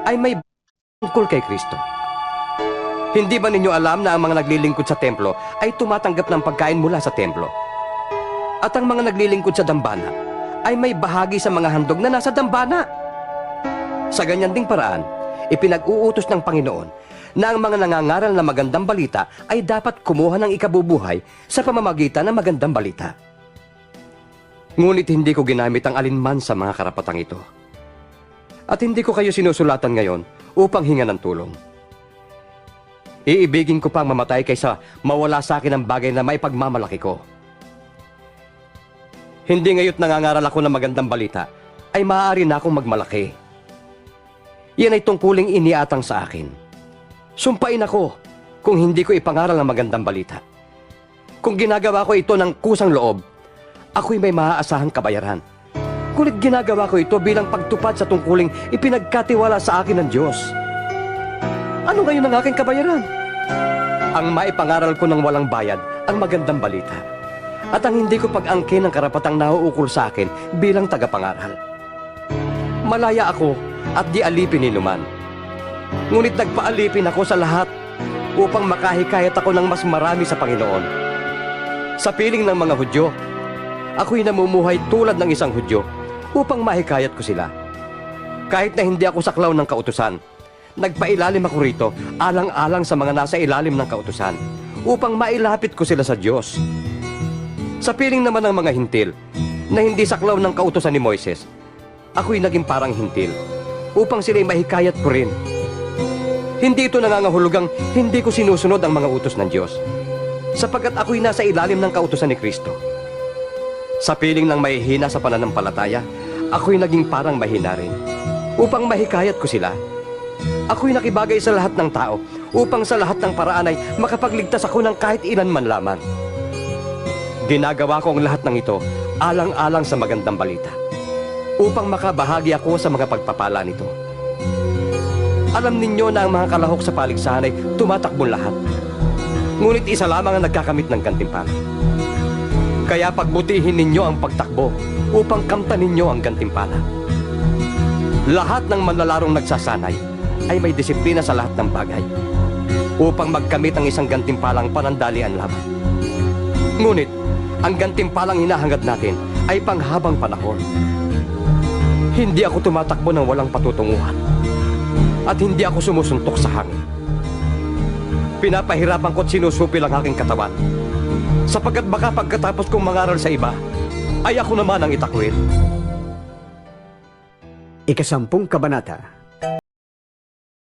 ay may tungkol kay Kristo. Hindi ba ninyo alam na ang mga naglilingkod sa templo ay tumatanggap ng pagkain mula sa templo? At ang mga naglilingkod sa dambana ay may bahagi sa mga handog na nasa dambana. Sa ganyan ding paraan, ipinag-uutos ng Panginoon na ang mga nangangaral na magandang balita ay dapat kumuha ng ikabubuhay sa pamamagitan ng magandang balita. Ngunit hindi ko ginamit ang alinman sa mga karapatang ito. At hindi ko kayo sinusulatan ngayon upang hinga ng tulong. Iibigin ko pang mamatay kaysa mawala sa akin ang bagay na maipagmamalaki ko. Hindi ngayo't nangangaral ako ng magandang balita, ay maaari na akong magmalaki. Yan ay tungkuling iniatang sa akin. Sumpain ako kung hindi ko ipangaral ang magandang balita. Kung ginagawa ko ito ng kusang loob, ako'y may maaasahang kabayaran. Ngunit ginagawa ko ito bilang pagtupad sa tungkuling ipinagkatiwala sa akin ng Diyos. Ano ngayon ang aking kabayaran? Ang maipangaral ko ng walang bayad ang magandang balita. At ang hindi ko pag-angkin ng karapatang nauukol sa akin bilang tagapangaral. Malaya ako at di alipin ni Numan. Ngunit nagpaalipin ako sa lahat upang makahikayat ako ng mas marami sa Panginoon. Sa piling ng mga Hudyo, ako'y namumuhay tulad ng isang Hudyo upang mahikayat ko sila. Kahit na hindi ako saklaw ng kautusan, nagpailalim ako rito alang-alang sa mga nasa ilalim ng kautusan upang mailapit ko sila sa Diyos. Sa piling naman ng mga hintil na hindi saklaw ng kautusan ni Moises, ako'y naging parang hintil upang sila'y mahikayat ko rin. Hindi ito nangangahulugang hindi ko sinusunod ang mga utos ng Diyos, sapagkat ako'y nasa ilalim ng kautusan ni Kristo. Sa piling ng mahihina sa pananampalataya, ako'y naging parang mahina rin upang mahikayat ko sila. Ako'y nakibagay sa lahat ng tao upang sa lahat ng paraan ay makapagligtas ako ng kahit ilan man lamang. Ginagawa ko ang lahat ng ito alang-alang sa magandang balita upang makabahagi ako sa mga pagpapala nito. Alam ninyo na ang mga kalahok sa paligsahan ay tumatakbong lahat. Ngunit isa lamang ang nagkakamit ng gantimpala. Kaya pagbutihin ninyo ang pagtakbo upang kamtan ninyo ang gantimpala. Lahat ng manlalarong nagsasanay ay may disiplina sa lahat ng bagay upang magkamit ang isang gantimpalang panandalian lamang. Ngunit, ang gantimpalang hinahangad natin ay panghabang panahon. Hindi ako tumatakbo ng walang patutunguhan at hindi ako sumusuntok sa hangin. Pinapahirapan ko't sinusupil ang aking katawan sapagkat baka pagkatapos kong mangaral sa iba ay ako naman ang itakwil. Ika-10 Kabanata.